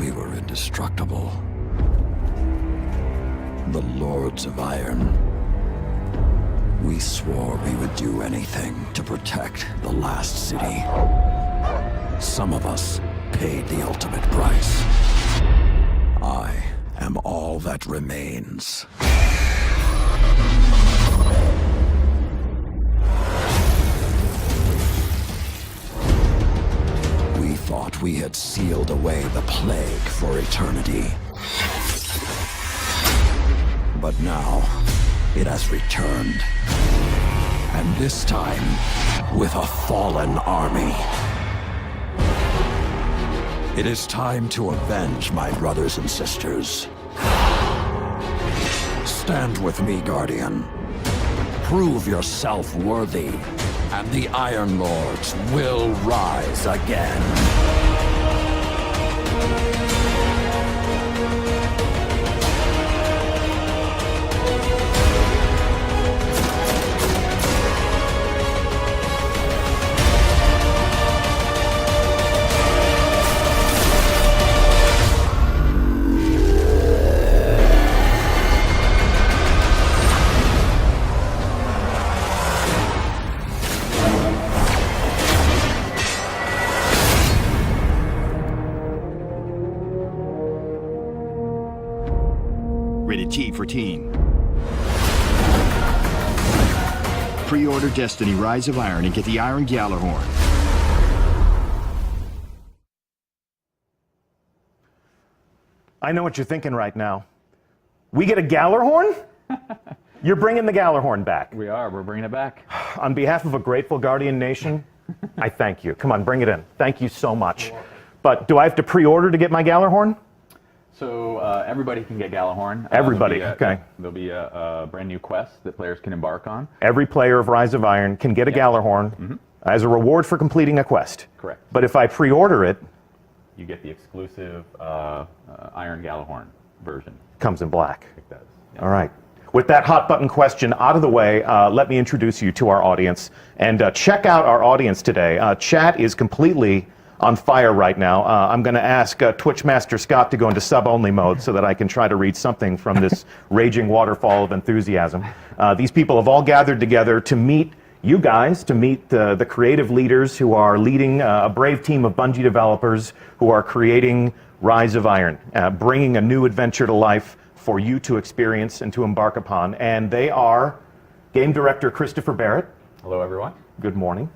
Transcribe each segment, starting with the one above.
we were indestructible. The Lords of Iron. We swore we would do anything to protect the last city. Some of us paid the ultimate price. I am all that remains. We thought we had sealed away the plague for eternity. But now, it has returned. And this time, with a fallen army. It is time to avenge my brothers and sisters. Stand with me, Guardian. Prove yourself worthy, and the Iron Lords will rise again. Rated T for Teen. Pre-order Destiny Rise of Iron and get the Iron Gjallarhorn. I know what you're thinking right now. We get a Gjallarhorn? You're bringing the Gjallarhorn back. We are. We're bringing it back. On behalf of a grateful Guardian Nation, I thank you. Come on, bring it in. Thank you so much. But do I have to pre-order to get my Gjallarhorn? So everybody can get Gjallarhorn. Everybody, okay. There'll be a brand new quest that players can embark on. Every player of Rise of Iron can get a Gjallarhorn as a reward for completing a quest. Correct. But if I pre-order it, you get the exclusive Iron Gjallarhorn version. Comes in black. It does. All right. With that hot button question out of the way, let me introduce you to our audience. And check out our audience today. Chat is completely on fire right now. I'm going to ask Twitch Master Scott to go into sub-only mode so that I can try to read something from this raging waterfall of enthusiasm. These people have all gathered together to meet you guys, to meet the creative leaders who are leading a brave team of Bungie developers who are creating Rise of Iron, bringing a new adventure to life for you to experience and to embark upon. And they are Game Director Christopher Barrett. Hello, everyone. Good morning.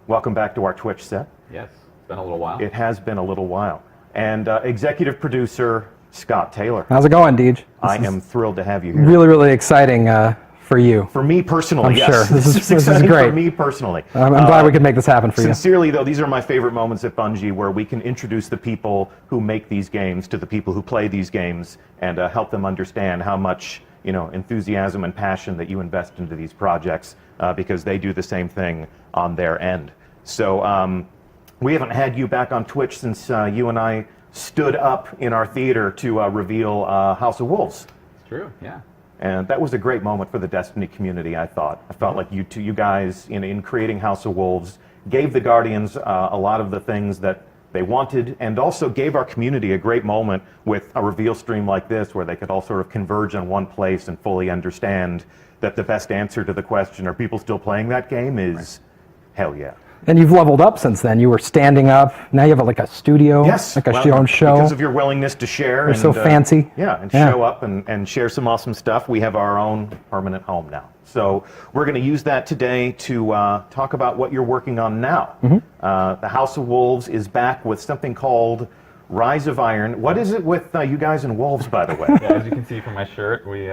Welcome back to our Twitch set. Yes. It's been a little while. It has been a little while. And executive producer, Scott Taylor. How's it going, Deej? I am thrilled to have you here. Really, really exciting for you. For me personally, I'm yes. sure. This is exciting great. For me personally. I'm glad we could make this happen for you. Sincerely, though, these are my favorite moments at Bungie where we can introduce the people who make these games to the people who play these games and help them understand how much enthusiasm and passion that you invest into these projects because they do the same thing on their end. So, we haven't had you back on Twitch since you and I stood up in our theater to reveal House of Wolves. It's true, yeah. And that was a great moment for the Destiny community, I thought. I felt like you guys, in creating House of Wolves, gave the Guardians a lot of the things that they wanted, and also gave our community a great moment with a reveal stream like this, where they could all sort of converge on one place and fully understand that the best answer to the question, are people still playing that game, is hell yeah. And you've leveled up since then. You were standing up. Now you have like a studio, yes, like your own show. Because of your willingness to share. You're so fancy. Yeah, show up and share some awesome stuff. We have our own permanent home now. So we're going to use that today to talk about what you're working on now. The House of Wolves is back with something called Rise of Iron. What is it with you guys and wolves, by the way? Yeah, as you can see from my shirt, we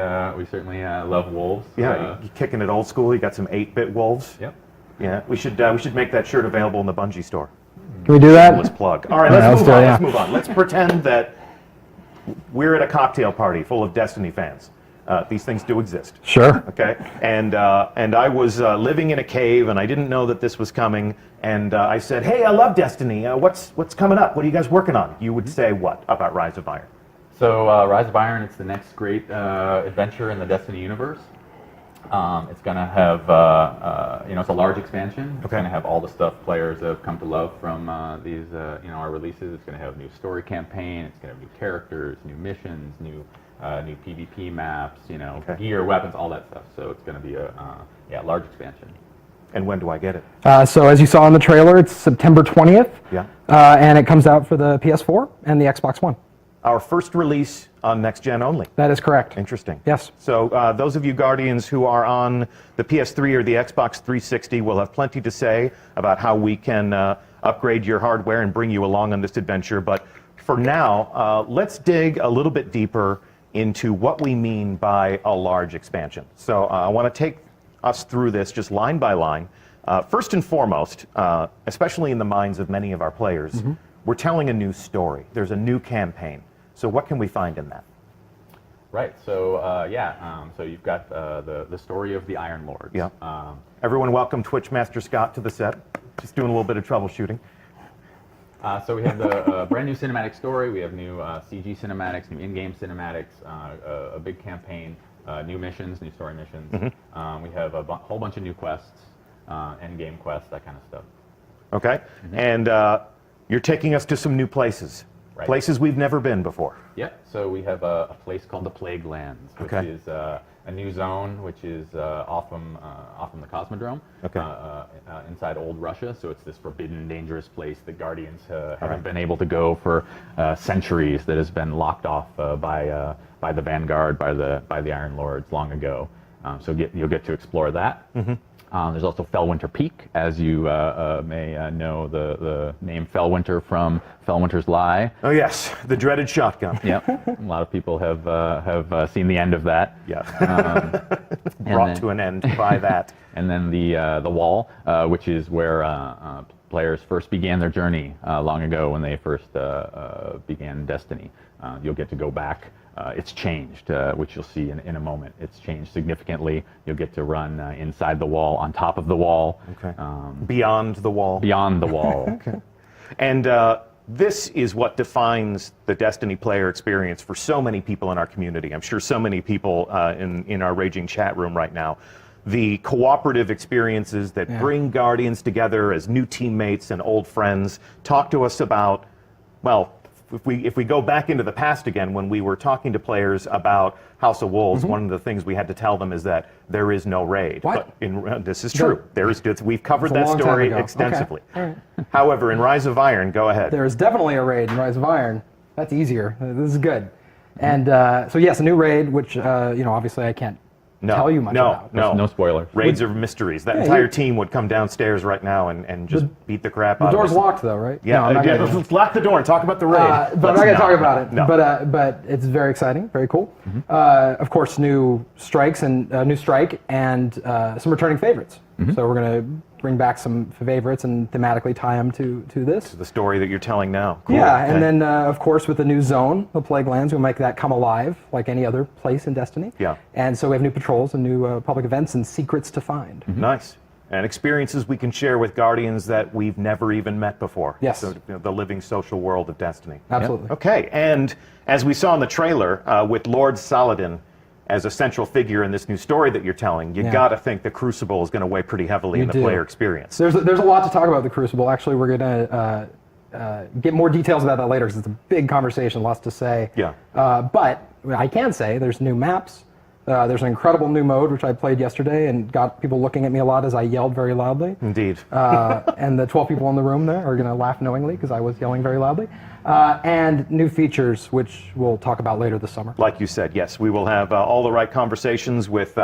certainly love wolves. Yeah, you're kicking it old school. You got some 8-bit wolves. Yep. Yeah, we should make that shirt available in the Bungie store. Can we do that? Let's plug. All right, let's move on. Let's pretend that we're at a cocktail party full of Destiny fans. These things do exist. Sure. Okay. And I was living in a cave, and I didn't know that this was coming. And I said, "Hey, I love Destiny. What's coming up? What are you guys working on?" You would say what about Rise of Iron? So Rise of Iron, it's the next great adventure in the Destiny universe. It's going to have, it's a large expansion. It's going to have all the stuff players have come to love from these, our releases. It's going to have new story campaign. It's going to have new characters, new missions, new PvP maps, gear, weapons, all that stuff. So it's going to be a large expansion. And when do I get it? So as you saw in the trailer, it's September 20th. Yeah. And it comes out for the PS4 and the Xbox One. Our first release on next gen only. That is correct. Interesting. Yes. So those of you Guardians who are on the PS3 or the Xbox 360 will have plenty to say about how we can upgrade your hardware and bring you along on this adventure. But for now, let's dig a little bit deeper into what we mean by a large expansion. So I want to take us through this just line by line. First and foremost, especially in the minds of many of our players, we're telling a new story. There's a new campaign. So what can we find in that? Right. So so you've got the story of the Iron Lords. Yeah. Everyone, welcome Twitch Master Scott to the set. Just doing a little bit of troubleshooting. So we have the brand new cinematic story. We have new CG cinematics, new in-game cinematics, a big campaign, new missions, new story missions. We have a whole bunch of new quests, end-game quests, that kind of stuff. Okay. And you're taking us to some new places. Right. Places we've never been before. Yep. So we have a place called the Plague Lands, which is a new zone, which is off from the Cosmodrome, inside old Russia. So it's this forbidden, dangerous place that Guardians haven't been able to go for centuries. That has been locked off by the Vanguard, by the Iron Lords long ago. So you'll get to explore that. There's also Fellwinter Peak, as you may know the name Fellwinter from Fellwinter's Lie. Oh yes, the dreaded shotgun. Yep, a lot of people have seen the end of that. Yeah, brought to an end by that. And then the Wall, which is where players first began their journey long ago when they first began Destiny. You'll get to go back. It's changed, which you'll see in a moment. It's changed significantly. You'll get to run inside the wall, on top of the wall. Okay. Beyond the wall. Beyond the wall. Okay. And this is what defines the Destiny player experience for so many people in our community. I'm sure so many people in our raging chat room right now. The cooperative experiences that bring Guardians together as new teammates and old friends. Talk to us about, well, if we go back into the past again, when we were talking to players about House of Wolves, one of the things we had to tell them is that there is no raid. What? But this is true. There is. We've covered that story extensively. Okay. All right. However, in Rise of Iron, go ahead. There is definitely a raid in Rise of Iron. That's easier. This is good. And so yes, a new raid, which obviously I can't tell you much about. No spoilers. Raids are mysteries. That entire team would come downstairs right now and just beat the crap out of us. The door's locked though, right? Yeah, let's lock the door and talk about the raid. But I'm not going to talk about it. No. But it's very exciting, very cool. Of course, new strikes and new strike and some returning favorites. So we're going to bring back some favorites and thematically tie them to this. The story that you're telling now. Cool. Yeah, and then of course with the new zone, the Plague Lands, we'll make that come alive like any other place in Destiny. Yeah. And so we have new patrols and new public events and secrets to find. Nice. And experiences we can share with Guardians that we've never even met before. Yes. So, the living social world of Destiny. Absolutely. Okay, and as we saw in the trailer, with Lord Saladin as a central figure in this new story that you're telling, you got to think the Crucible is going to weigh pretty heavily in the player experience. There's a lot to talk about the Crucible. Actually, we're going to get more details about that later because it's a big conversation, lots to say. Yeah. But I can say there's new maps. There's an incredible new mode, which I played yesterday and got people looking at me a lot as I yelled very loudly. Indeed. And the 12 people in the room there are going to laugh knowingly because I was yelling very loudly. And new features, which we'll talk about later this summer. Like you said, yes, we will have all the right conversations with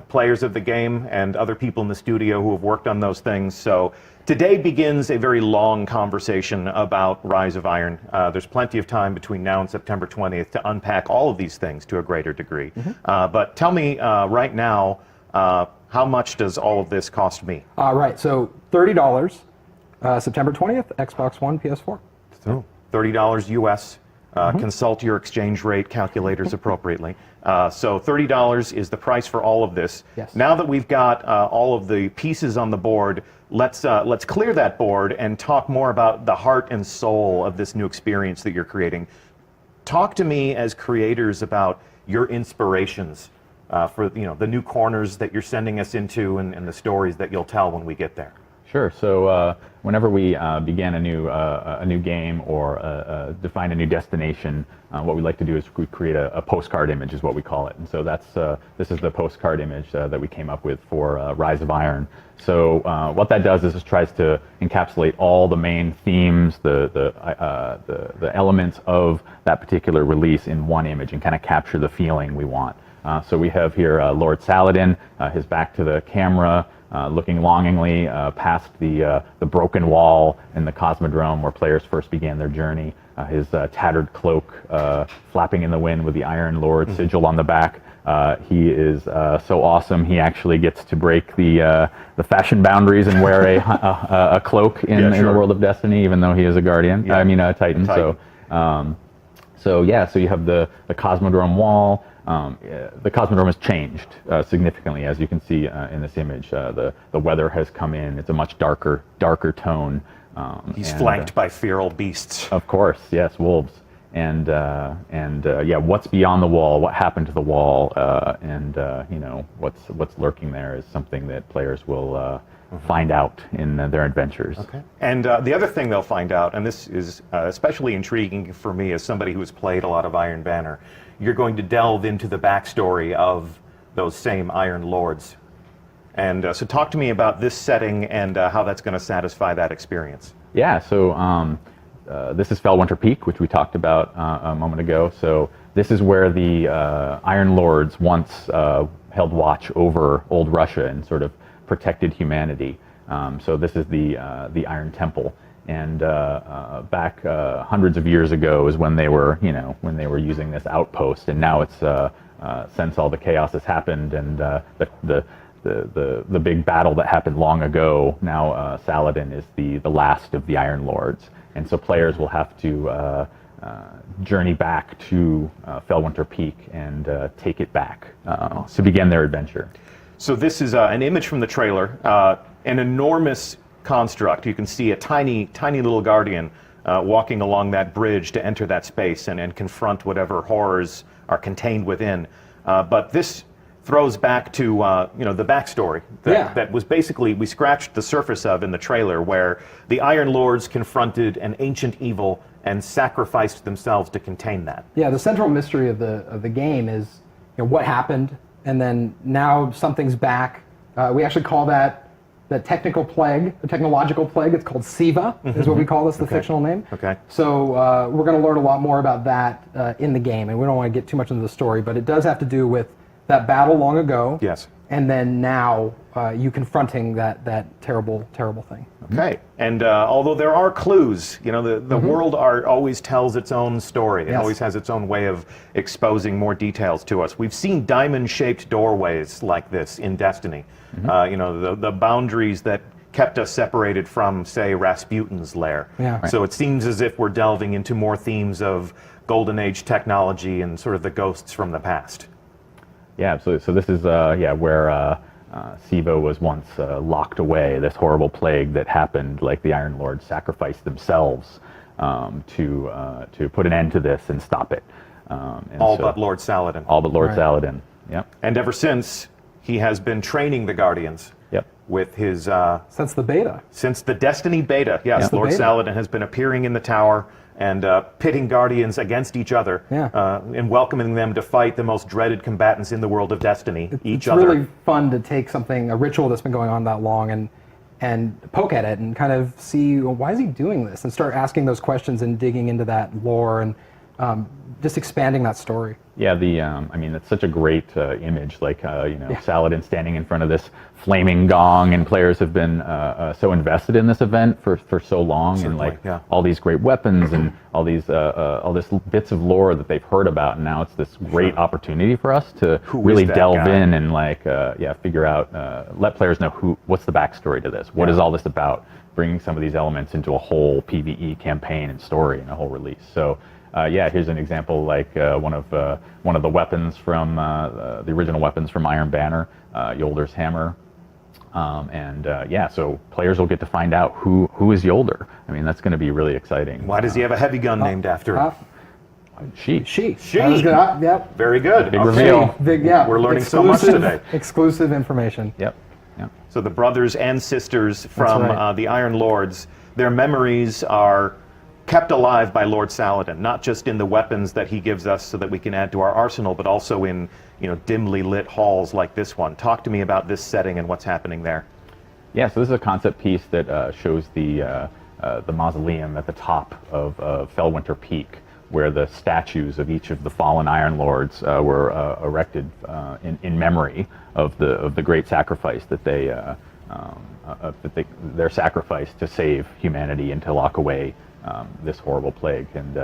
players of the game and other people in the studio who have worked on those things. So today begins a very long conversation about Rise of Iron. There's plenty of time between now and September 20th to unpack all of these things to a greater degree. But tell me right now, how much does all of this cost me? Right, so $30, September 20th, Xbox One, PS4. So $30 US. Consult your exchange rate calculators appropriately. So $30 is the price for all of this. Yes. Now that we've got all of the pieces on the board, let's clear that board and talk more about the heart and soul of this new experience that you're creating. Talk to me as creators about your inspirations for the new corners that you're sending us into and the stories that you'll tell when we get there? Sure. So whenever we begin a new game or define a new destination, what we like to do is we create a postcard image, is what we call it. And so this is the postcard image that we came up with for Rise of Iron. So what that does is it tries to encapsulate all the main themes, the elements of that particular release in one image and kind of capture the feeling we want. So we have here Lord Saladin, his back to the camera, looking longingly past the broken wall in the Cosmodrome where players first began their journey. His tattered cloak flapping in the wind with the Iron Lord sigil on the back. He is so awesome. He actually gets to break the fashion boundaries and wear a cloak in the world of Destiny, even though he is a Guardian. Yeah. I mean, a Titan. So you have the Cosmodrome wall. The Cosmodrome has changed significantly, as you can see in this image. The weather has come in. It's a much darker tone. He's flanked by feral beasts. Of course, yes, wolves. And what's beyond the wall? What happened to the wall? What's lurking there is something that players will find out in their adventures. Okay. And the other thing they'll find out, and this is especially intriguing for me as somebody who has played a lot of Iron Banner, you're going to delve into the backstory of those same Iron Lords. And so talk to me about this setting and how that's going to satisfy that experience. Yeah, so this is Felwinter Peak, which we talked about a moment ago. So this is where the Iron Lords once held watch over old Russia and sort of protected humanity. So this is the Iron Temple. And back hundreds of years ago is when they were using this outpost, and now it's since all the chaos has happened and the big battle that happened long ago. Now Saladin is the last of the Iron Lords, and so players will have to journey back to Felwinter Peak and take it back to begin their adventure. So this is an image from the trailer, an enormous construct. You can see a tiny little Guardian walking along that bridge to enter that space and confront whatever horrors are contained within. But this throws back to the backstory that was basically we scratched the surface of in the trailer, where the Iron Lords confronted an ancient evil and sacrificed themselves to contain that. Yeah, the central mystery of the game is what happened, and then now something's back. We actually call that the technical plague, the technological plague. It's called SIVA, is what we call this, the fictional name. Okay. So we're going to learn a lot more about that in the game, and we don't want to get too much into the story, but it does have to do with that battle long ago. Yes. And then now you confronting that terrible thing. Okay. And although there are clues, the world art always tells its own story. It always has its own way of exposing more details to us. We've seen diamond-shaped doorways like this in Destiny. The boundaries that kept us separated from, say, Rasputin's lair. Yeah. Right. So it seems as if we're delving into more themes of Golden Age technology and sort of the ghosts from the past. Yeah, absolutely. So this is where SIVA was once locked away, this horrible plague that happened, like the Iron Lords sacrificed themselves to put an end to this and stop it. But Lord Saladin. All but Lord Saladin, yep. And ever since, he has been training the Guardians. Yep. With his... Since the beta. Since the Destiny beta, yes. Yep. Lord Saladin has been appearing in the tower and pitting Guardians against each other, and welcoming them to fight the most dreaded combatants in the world of Destiny, each other. It's really fun to take a ritual that's been going on that long, and poke at it and kind of see, why is he doing this? And start asking those questions and digging into that lore and just expanding that story. Yeah, it's such a great image, Saladin standing in front of this flaming gong, and players have been so invested in this event for so long. Certainly, and all these great weapons and all these bits of lore that they've heard about, and now it's this great opportunity for us to really delve in and figure out, let players know what's the backstory to this, what is all this about, bringing some of these elements into a whole PvE campaign and story and a whole release. So. Here's an example, one of the weapons from the original weapons from Iron Banner, Yolder's hammer, so players will get to find out who is Yolder. I mean, that's going to be really exciting. Why does he have a heavy gun named after him? She. She. She. That was good. Yep. Very good. Big Okay. reveal. Big, yeah. We're learning so much today. Exclusive information. Yep. Yep. So the brothers and sisters from right. the Iron Lords, their memories are kept alive by Lord Saladin, not just in the weapons that he gives us so that we can add to our arsenal, but also in dimly lit halls like this one. Talk to me about this setting and what's happening there. Yeah, so this is a concept piece that shows the mausoleum at the top of Fellwinter Peak, where the statues of each of the fallen Iron Lords were erected in memory of the great sacrifice that their sacrifice to save humanity and to lock away this horrible plague. And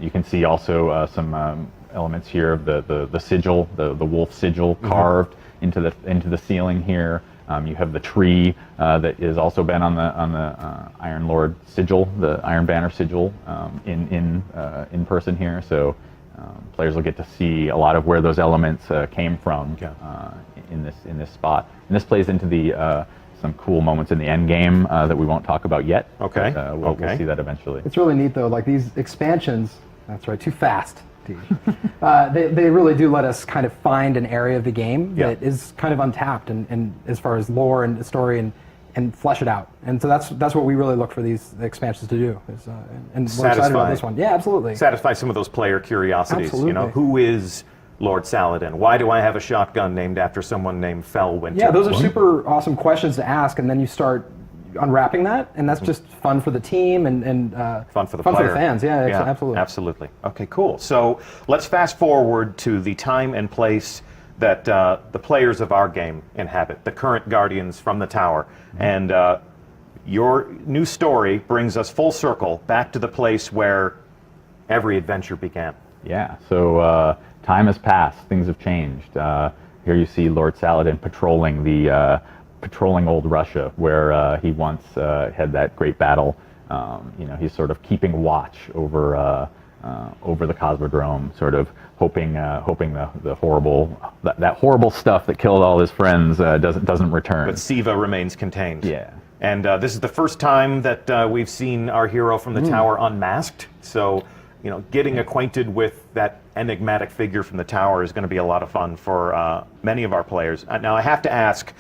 you can see also some elements here of the sigil, the wolf sigil carved into the ceiling here. You have the tree that has also been on the Iron Lord sigil, the Iron Banner sigil, in person here. So players will get to see a lot of where those elements came from in this spot. And this plays into the some cool moments in the end game that we won't talk about yet. Okay. But, we'll see that eventually. It's really neat though. Like these expansions. That's right. Too fast. They really do let us kind of find an area of the game that is kind of untapped and as far as lore and story and flesh it out. And so that's what we really look for these expansions to do. And we're excited about this one. Yeah, absolutely. Satisfy some of those player curiosities. Absolutely. Who is Lord Saladin? Why do I have a shotgun named after someone named Fellwinter? Yeah, those are super awesome questions to ask, and then you start unwrapping that, and that's just fun for the team and fun for the player. For the fans. Yeah, absolutely. Absolutely. Okay, cool. So let's fast forward to the time and place that the players of our game inhabit, the current Guardians from the Tower. And your new story brings us full circle back to the place where every adventure began. Yeah, so time has passed, things have changed. Here you see Lord Saladin patrolling old Russia, where he once had that great battle. He's sort of keeping watch over the Cosmodrome, sort of hoping the horrible stuff that killed all his friends doesn't return. But Siva remains contained. Yeah. And this is the first time that we've seen our hero from the Tower unmasked. So, getting acquainted with that enigmatic figure from the Tower is going to be a lot of fun for many of our players. Now, I have to ask,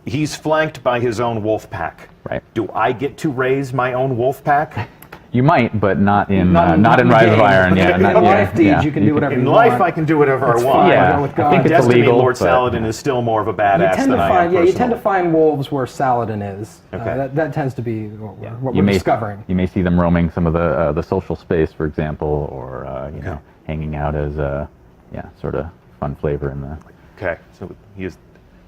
he's flanked by his own wolf pack. Right. Do I get to raise my own wolf pack? You might, but not in Rise game. of Iron. Yeah, in life deeds, you can do whatever In you life, want. I can do whatever That's I want. fine. Yeah, With I God. think it's Destiny, illegal. Lord but, Saladin is still more of a badass than I am you tend to personally. find wolves where Saladin is. Okay. That tends to be what you we're may, discovering. You may see them roaming some of the social space, for example, or hanging out as sort of fun flavor in the. Okay, so he is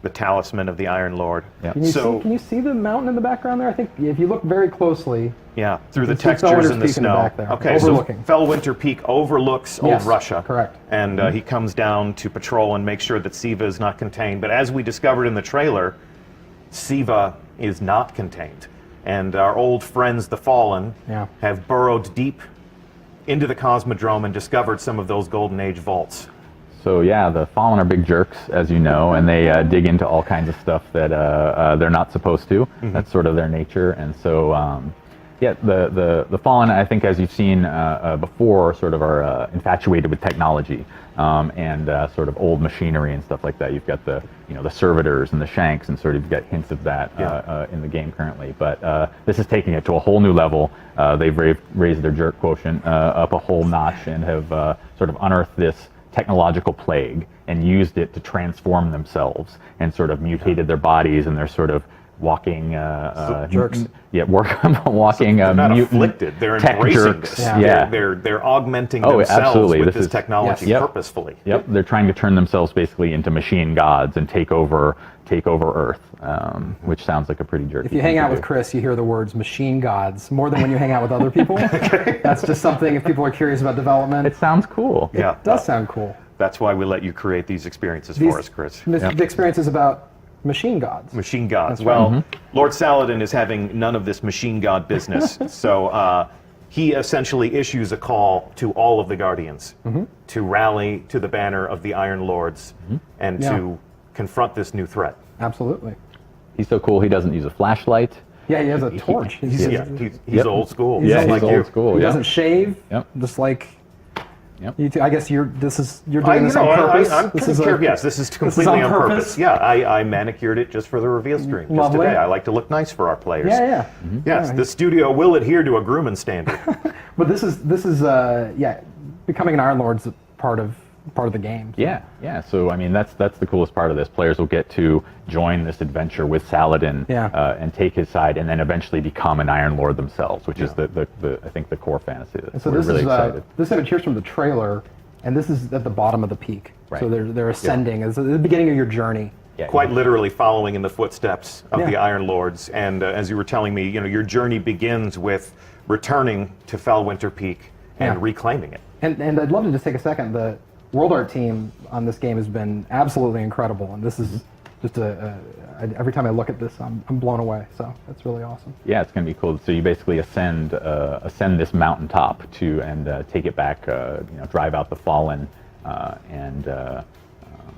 the talisman of the Iron Lord. Yeah. Can you see the mountain in the background there? I think if you look very closely. Yeah, through the You can see textures Fellwinter's in the Peak in the snow. back there, Okay, overlooking. so Fellwinter Peak overlooks old Yes, Russia. correct. And he comes down to patrol and make sure that Siva is not contained. But as we discovered in the trailer, Siva is not contained. And our old friends, the Fallen, have burrowed deep into the Cosmodrome and discovered some of those Golden Age vaults. So yeah, the Fallen are big jerks, as you know, and they dig into all kinds of stuff that they're not supposed to. That's sort of their nature, and so the Fallen, I think, as you've seen before, sort of are infatuated with technology and sort of old machinery and stuff like that. You've got the servitors and the shanks, and sort of you've got hints of that in the game currently. But this is taking it to a whole new level. They've raised their jerk quotient up a whole notch and have sort of unearthed this technological plague and used it to transform themselves and sort of mutated their bodies, and they're sort of walking jerks. walking They're not mutant afflicted, they're tech embracing jerks. this. Yeah. They're augmenting Oh, themselves absolutely. with This this is- technology Yes. Yep. purposefully. Yep, they're trying to turn themselves basically into machine gods and take over Earth, which sounds like a pretty jerky If you thing hang to out do. with Chris, you hear the words machine gods more than when you hang out with other people. That's just something, if people are curious about development, It sounds cool. Yeah. it does sound cool. That's why we let you create these experiences These- for us, Chris. The experience is about machine gods. Machine gods. That's Well, right. Lord Saladin is having none of this machine god business. So he essentially issues a call to all of the Guardians to rally to the banner of the Iron Lords and to confront this new threat. Absolutely. He's so cool. He doesn't use a flashlight. Yeah, he has a torch. He's Yep. old school. Yeah, just he's like old you. school. He yeah. doesn't shave, Yep. just like Yep. You two, I guess you're doing this on purpose. Yes, this is completely on purpose. Yeah, I manicured it just for the reveal stream. Just Lovely. today. I like to look nice for our players. Yeah. Yes, the studio will adhere to a grooming standard. But this is becoming an Iron Lord's part of the game. Yeah. So I mean, that's the coolest part of this. Players will get to join this adventure with Saladin and take his side, and then eventually become an Iron Lord themselves, which is the I think the core fantasy. So we're really excited. This image here's from the trailer, and this is at the bottom of the peak. Right. So they're ascending. It's the beginning of your journey. Yeah, Quite literally following in the footsteps of the Iron Lords. And as you were telling me, your journey begins with returning to Fellwinter Peak and reclaiming it. And I'd love to just take a second. The world art team on this game has been absolutely incredible, and this is just every time I look at this, I'm blown away. So that's really awesome. Yeah, it's going to be cool. So you basically ascend this mountaintop and take it back. Drive out the Fallen and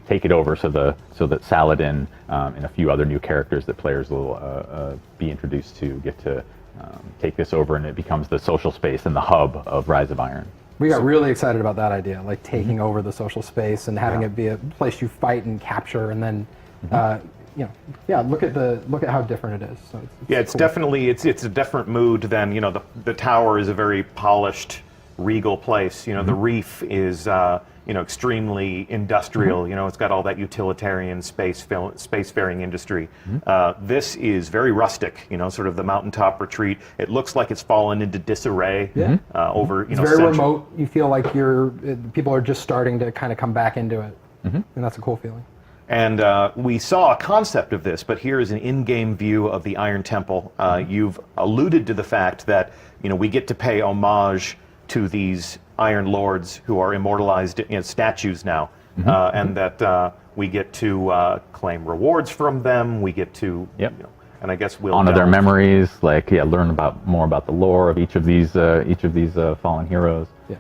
take it over so that Saladin and a few other new characters that players will be introduced to get to take this over, and it becomes the social space and the hub of Rise of Iron. We got really excited about that idea, like taking over the social space and having it be a place you fight and capture, and then look at how different it is. So it's cool. definitely it's a different mood than the tower is a very polished, regal place. The reef is extremely industrial. It's got all that utilitarian spacefaring industry. This is very rustic. Sort of the mountaintop retreat. It looks like it's fallen into disarray over It's very remote. You feel like people are just starting to kind of come back into it, and that's a cool feeling. And we saw a concept of this, but here is an in-game view of the Iron Temple. You've alluded to the fact that we get to pay homage to these Iron Lords who are immortalized in statues now, and that we get to claim rewards from them. We get to, and I guess we'll honor their memories, learn more about the lore of each of these fallen heroes. Yeah,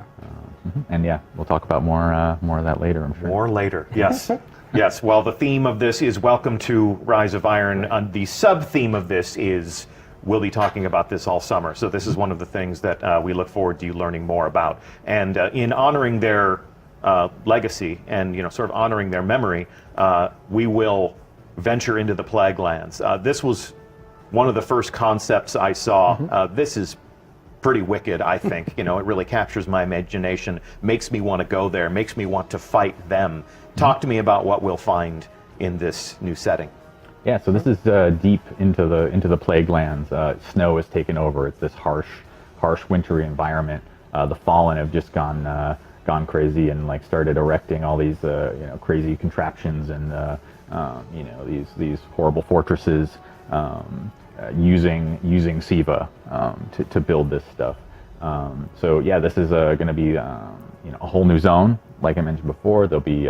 and we'll talk about more of that later, I'm sure. More later, yes. Yes, well, the theme of this is Welcome to Rise of Iron. The sub-theme of this is we'll be talking about this all summer. So this is one of the things that we look forward to you learning more about. And in honoring their legacy and sort of honoring their memory, we will venture into the Plague Lands. This was one of the first concepts I saw. This is pretty wicked, I think. It really captures my imagination, makes me want to go there, makes me want to fight them. Talk to me about what we'll find in this new setting. Yeah, so this is deep into the Plague Lands. Snow has taken over. It's this harsh, wintry environment. The Fallen have just gone crazy and started erecting all these crazy contraptions and these horrible fortresses using Siva to build this stuff. So yeah, this is going to be a whole new zone. Like I mentioned before, there'll be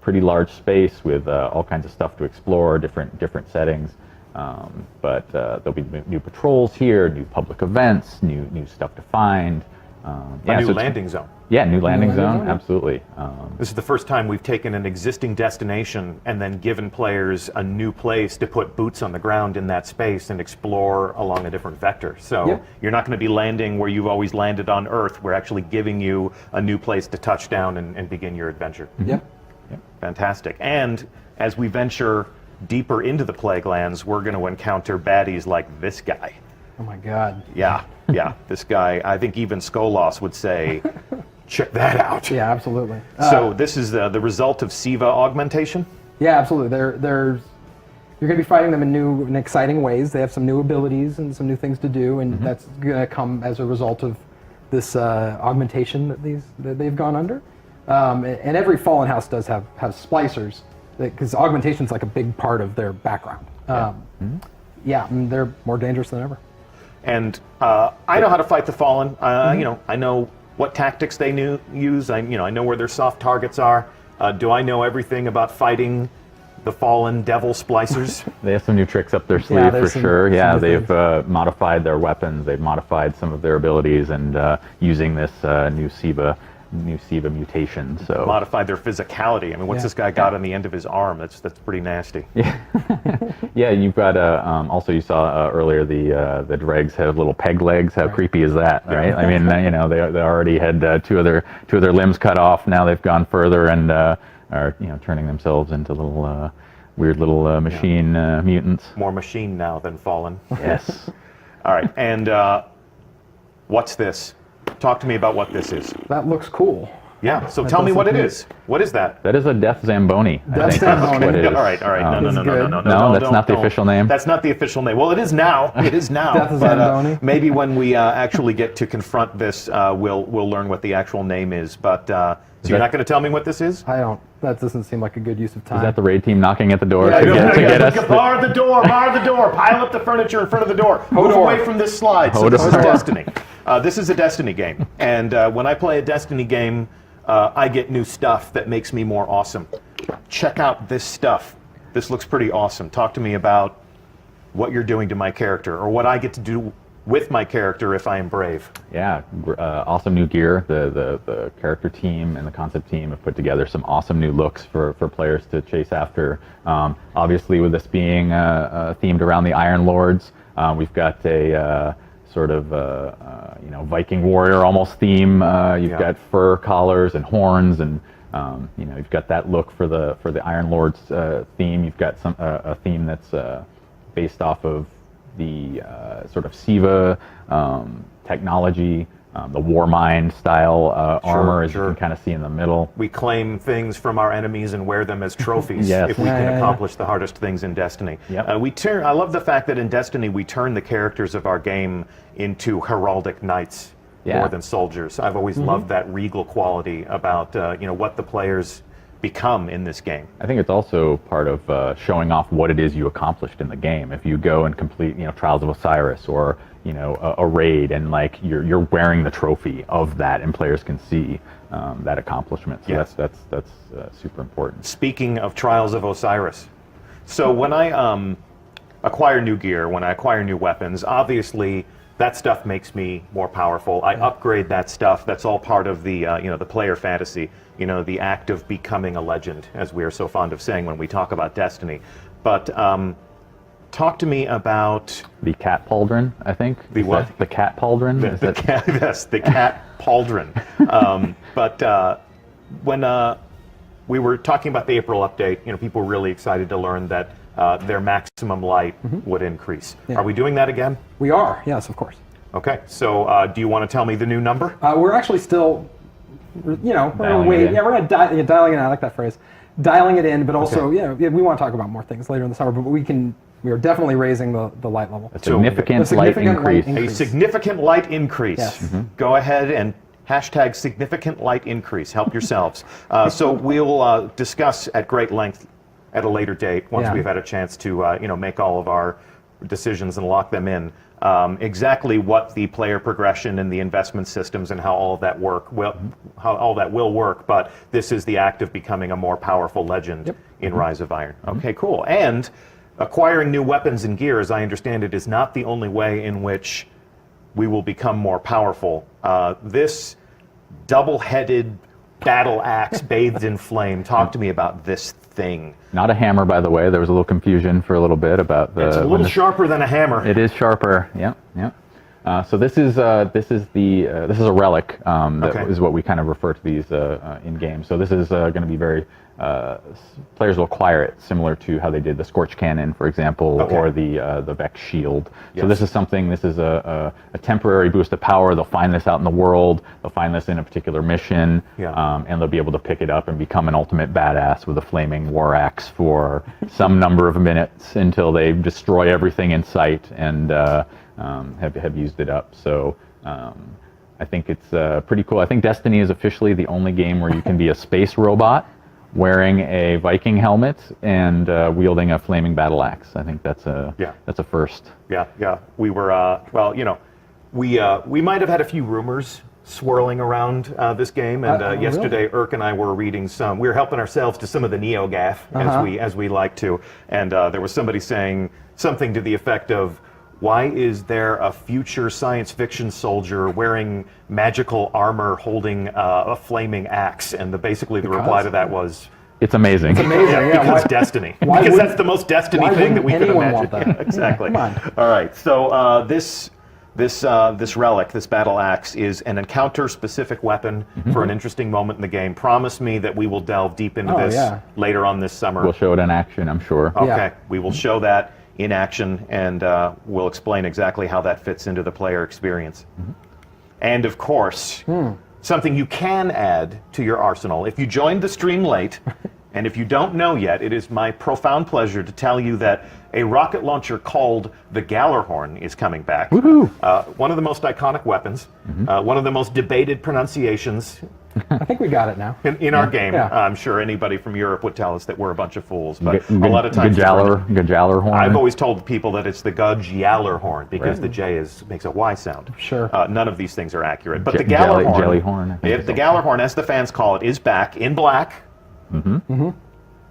pretty large space with all kinds of stuff to explore, different settings. But there'll be new patrols here, new public events, new stuff to find. A new landing zone. Yeah, new landing zone, absolutely. This is the first time we've taken an existing destination and then given players a new place to put boots on the ground in that space and explore along a different vector. So you're not going to be landing where you've always landed on Earth. We're actually giving you a new place to touch down and begin your adventure. Yep. Fantastic. And as we venture deeper into the Plague Lands, we're going to encounter baddies like this guy. Oh my God. Yeah, this guy, I think even Skolos would say, check that out. Yeah, absolutely. So this is the result of Siva augmentation? Yeah, absolutely. You're going to be fighting them in new and exciting ways. They have some new abilities and some new things to do, and that's going to come as a result of this augmentation that they've gone under. And every Fallen House does have splicers, because augmentation's like a big part of their background. And they're more dangerous than ever. And I know how to fight the Fallen. I know what tactics they use. I know where their soft targets are. Do I know everything about fighting the Fallen Devil Splicers? They have some new tricks up their sleeve for sure. Yeah, they've modified their weapons. They've modified some of their abilities, and using this new Siva new SIVA mutation. So Modified their physicality. I mean, what's this guy got on the end of his arm? That's pretty nasty. yeah, you've got also you saw earlier the dregs have little peg legs. How creepy is that, right? I mean, they already had two of their limbs cut off. Now they've gone further and are turning themselves into little weird little machine mutants. More machine now than fallen. Yes. All right, and what's this? Talk to me about what this is. That looks cool. Yeah, so tell me what it is. What is that? That is a Death Zamboni. Death Zamboni. What it is. All right. No, No, that's not the official name. That's not the official name. Well, it is now. It is now. Death but, Zamboni. maybe when we actually get to confront this, we'll learn what the actual name is. But so you're not going to tell me what this is? I don't. That doesn't seem like a good use of time. Is that the raid team knocking at the door to Yeah, get us? Bar the door. Pile up the furniture in front of the door. Move away from this slide. So this is Destiny. This is a Destiny game, and when I play a Destiny game, I get new stuff that makes me more awesome. Check out this stuff. This looks pretty awesome. Talk to me about what you're doing to my character, or what I get to do with my character if I am brave. Yeah, awesome new gear. The character team and the concept team have put together some awesome new looks for players to chase after. Obviously, with this being themed around the Iron Lords, we've got a sort of Viking warrior almost theme. You've got fur collars and horns, and you've got that look for the Iron Lords theme. You've got a theme that's based off of the sort of SIVA technology, the Warmind style armor, as you can kind of see in the middle. We claim things from our enemies and wear them as trophies Yes. if we can accomplish the hardest things in Destiny. Yep. I love the fact that in Destiny we turn the characters of our game into heraldic knights more than soldiers. I've always loved that regal quality about what the players become in this game. I think it's also part of showing off what it is you accomplished in the game. If you go and complete, Trials of Osiris or a raid, and like you're wearing the trophy of that, and players can see that accomplishment. So that's super important. Speaking of Trials of Osiris, so when I acquire new gear, when I acquire new weapons, obviously that stuff makes me more powerful. I upgrade that stuff. That's all part of the the player fantasy. The act of becoming a legend, as we are so fond of saying when we talk about Destiny. But talk to me about the cat pauldron. I think the what? The cat pauldron. The cat. Yes, the cat pauldron. But when we were talking about the April update, people were really excited to learn that their maximum light would increase. Yeah. Are we doing that again? We are. Yes, of course. Okay. So do you want to tell me the new number? We're actually still, we're Dialing wait. it in. Yeah, we're not dialing it in. I like that phrase. Dialing it in, but also, we want to talk about more things later in the summer. But we are definitely raising the light level. A significant light increase. A significant light increase. Yes. Go ahead and hashtag significant light increase. Help yourselves. So we'll discuss at great length at a later date once we've had a chance to make all of our decisions and lock them in. Exactly what the player progression and the investment systems and how all of that how all that will work. But this is the act of becoming a more powerful legend in Rise of Iron. Okay, cool. And acquiring new weapons and gear, as I understand it, is not the only way in which we will become more powerful. This double-headed battle axe bathed in flame. Talk to me about this thing. Not a hammer, by the way. There was a little confusion for a little bit about the. It's a little sharper than a hammer. It is sharper. Yeah. So this is a relic. That is what we kind of refer to these in game. So this is going to be very. Players will acquire it similar to how they did the Scorch Cannon, for example, or the Vex Shield. So this is something. This is a temporary boost of power. They'll find this out in the world. They'll find this in a particular mission, and they'll be able to pick it up and become an ultimate badass with a flaming war axe for some number of minutes until they destroy everything in sight and have used it up. So. I think it's pretty cool. I think Destiny is officially the only game where you can be a space robot wearing a Viking helmet and wielding a flaming battle axe. I think that's a first. Yeah. We were we might have had a few rumors swirling around this game, and yesterday really? Irk and I were reading some. We were helping ourselves to some of the NeoGAF as we like to, and there was somebody saying something to the effect of, why is there a future science fiction soldier wearing magical armor holding a flaming axe? And basically the reply to that was, It's amazing. It's amazing. Yeah, because Destiny. why Because wouldn't- that's the most Destiny why thing that we wouldn't could anyone imagine. want that? Yeah, exactly. Yeah, come All right. So this relic, this battle axe, is an encounter-specific weapon for an interesting moment in the game. Promise me that we will delve deep into this later on this summer. We'll show it in action, I'm sure. Okay. Yeah. We will show that in action, and we'll explain exactly how that fits into the player experience. And of course, something you can add to your arsenal. If you joined the stream late, and if you don't know yet, it is my profound pleasure to tell you that a rocket launcher called the Gallarhorn is coming back. Woohoo! One of the most iconic weapons, one of the most debated pronunciations I think we got it now. in our game. Yeah. I'm sure anybody from Europe would tell us that we're a bunch of fools, but a lot of times Gallarhorn. I've always told people that it's the Gallarhorn because the J makes a Y sound. Sure. None of these things are accurate, but the Jelly Gallarhorn, horn, I think the Gallarhorn, as the fans call it, is back in black.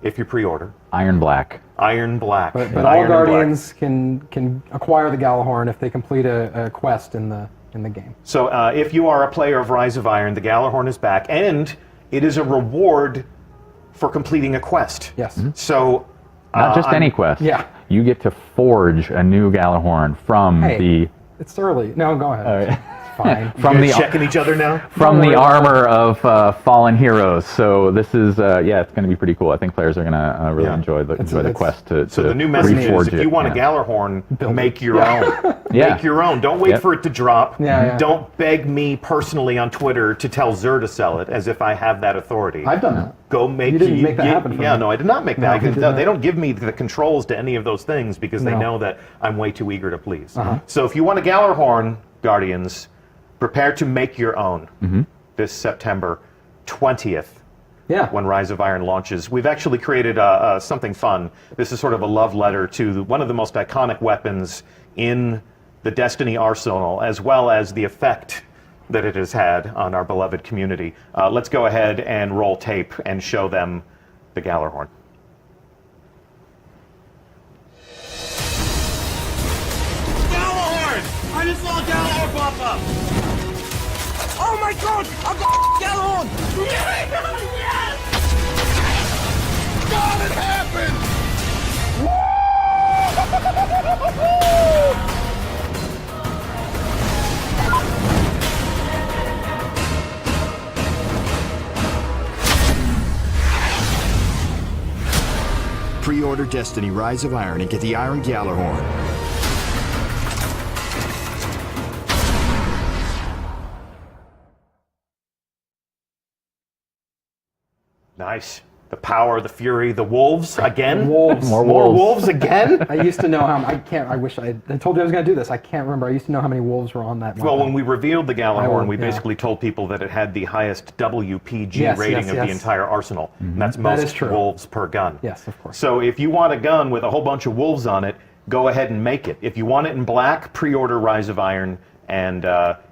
If you pre-order, Iron Black. Iron Black. But all Iron and black. Guardians can acquire the Galahorn if they complete a quest in the game. So if you are a player of Rise of Iron, the Gallarhorn is back, and it is a reward for completing a quest. Yes. So Not just any quest. Yeah. You get to forge a new Gallarhorn from Hey, it's early. No, go ahead. It's fine. from you're the checking each other now. from Don't the worry. armor of fallen heroes. So this is it's going to be pretty cool. I think players are going to really enjoy the it's- quest to So the new message is, reforge if it. you want a Yeah. Gallarhorn, Build make it. your own. Yeah. Make your own. Don't wait Yep. for it to drop. Yeah. Don't beg me personally on Twitter to tell Xur to sell it, as if I have that authority. I've done that. Go make You didn't make that happen for Yeah, me. no, I did not make No, that. you did No, not. they don't give me the controls to any of those things because they No. know that I'm way too eager to please. Uh-huh. So if you want a Gallarhorn, Guardians, prepare to make your own this September 20th. Yeah. When Rise of Iron launches. We've actually created something fun. This is sort of a love letter to one of the most iconic weapons in the Destiny arsenal, as well as the effect that it has had on our beloved community. Let's go ahead and roll tape and show them the Gallarhorn. Galahorn! I just saw Galahorn pop up! Oh my god! I've got Galahorn! Yes! God, it happened! Pre-order Destiny Rise of Iron and get the Iron Gallarhorn. Nice. The power, the fury, the wolves again. Wolves. More wolves. wolves again. I used to know how. I wish I told you I was going to do this. I can't remember. I used to know how many wolves were on that. Well, weapon. when we revealed the Gallarhorn, we yeah. basically told people that it had the highest WPG Yes, rating yes, of the yes. entire arsenal. And that's That most is true. wolves per gun. Yes, of course. So if you want a gun with a whole bunch of wolves on it, go ahead and make it. If you want it in black, pre-order Rise of Iron, and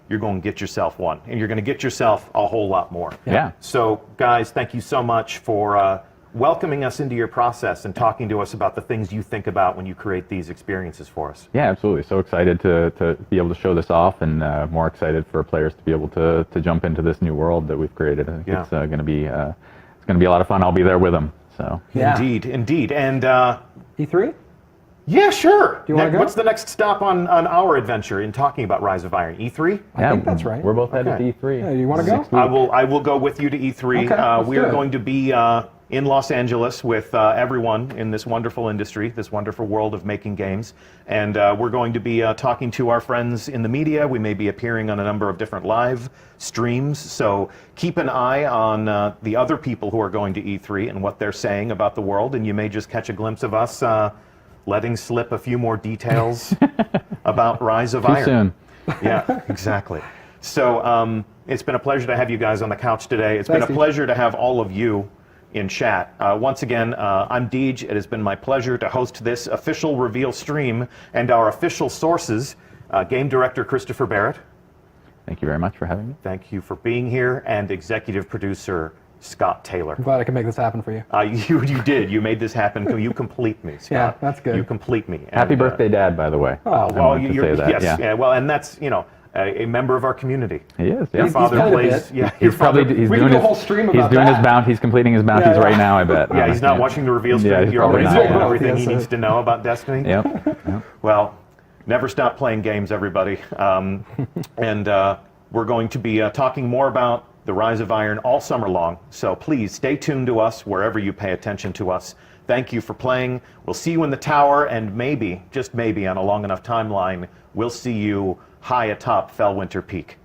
you're going to get yourself one. And you're going to get yourself a whole lot more. Yeah. So, guys, thank you so much for welcoming us into your process and talking to us about the things you think about when you create these experiences for us. Yeah, absolutely. So excited to be able to show this off, and more excited for players to be able to jump into this new world that we've created. I think Yeah. it's going to be a lot of fun. I'll be there with them. So Yeah. Indeed. And E3. yeah, sure. you wanna go? What's the next stop on our adventure in talking about Rise of Iron? E3? I think that's right. We're both headed Okay. to E3. Yeah, you wanna go? 6 weeks. I will go with you to E3. Okay, let's we do are it. going to be in Los Angeles with everyone in this wonderful industry, this wonderful world of making games. And we're going to be talking to our friends in the media. We may be appearing on a number of different live streams. So keep an eye on the other people who are going to E3 and what they're saying about the world. And you may just catch a glimpse of us letting slip a few more details about Rise of Iron. soon. Yeah, exactly. So it's been a pleasure to have you guys on the couch today. It's been Thanks, a Deej. pleasure to have all of you in chat. Once again, I'm Deej. It has been my pleasure to host this official reveal stream and our official sources, game director Christopher Barrett. Thank you very much for having me. Thank you for being here, and executive producer Scott Taylor. I'm glad I could make this happen for you. You did. You made this happen. You complete me, Scott. Yeah, that's good. You complete me. Happy birthday, Dad, by the way. Well, you're yes, yeah. yeah. Well, and that's a member of our community. He is. Your Yeah. father played a plays. bit. Yeah, He's probably We doing can do a his whole stream he's about doing that. his bounty. He's completing his bounties Yeah. right now. I bet. Yeah, he's not watching the reveal stream. Yeah, he's You're already probably saying not. everything he Yes, needs to know about Destiny. Yep. Well, never stop playing games, everybody. And we're going to be talking more about the Rise of Iron all summer long. So please stay tuned to us wherever you pay attention to us. Thank you for playing. We'll see you in the tower, and maybe, just maybe, on a long enough timeline, we'll see you high atop Fellwinter Peak.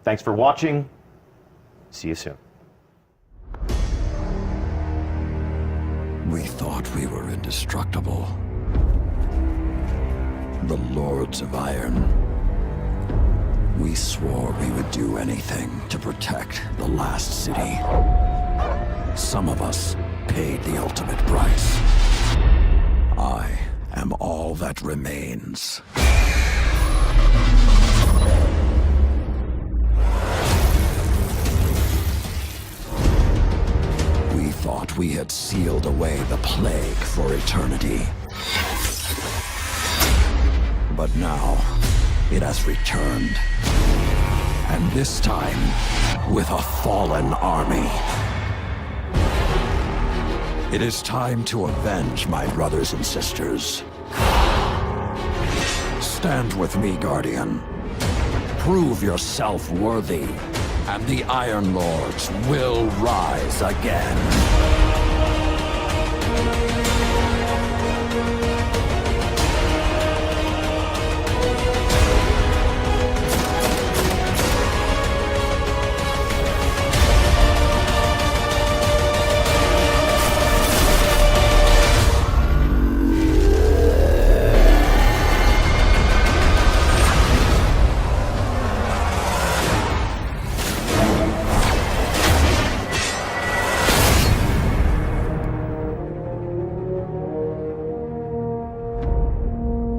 Thanks for watching. See you soon. We thought we were indestructible. The Lords of Iron. We swore we would do anything to protect the last city. Some of us paid the ultimate price. I am all that remains. We thought we had sealed away the plague for eternity. But now, it has returned. And this time, with a fallen army. It is time to avenge my brothers and sisters. Stand with me, Guardian. Prove yourself worthy, and the Iron Lords will rise again.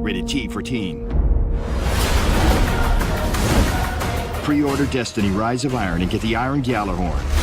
Rated T for teen. Pre-order Destiny Rise of Iron and get the Iron Gjallarhorn.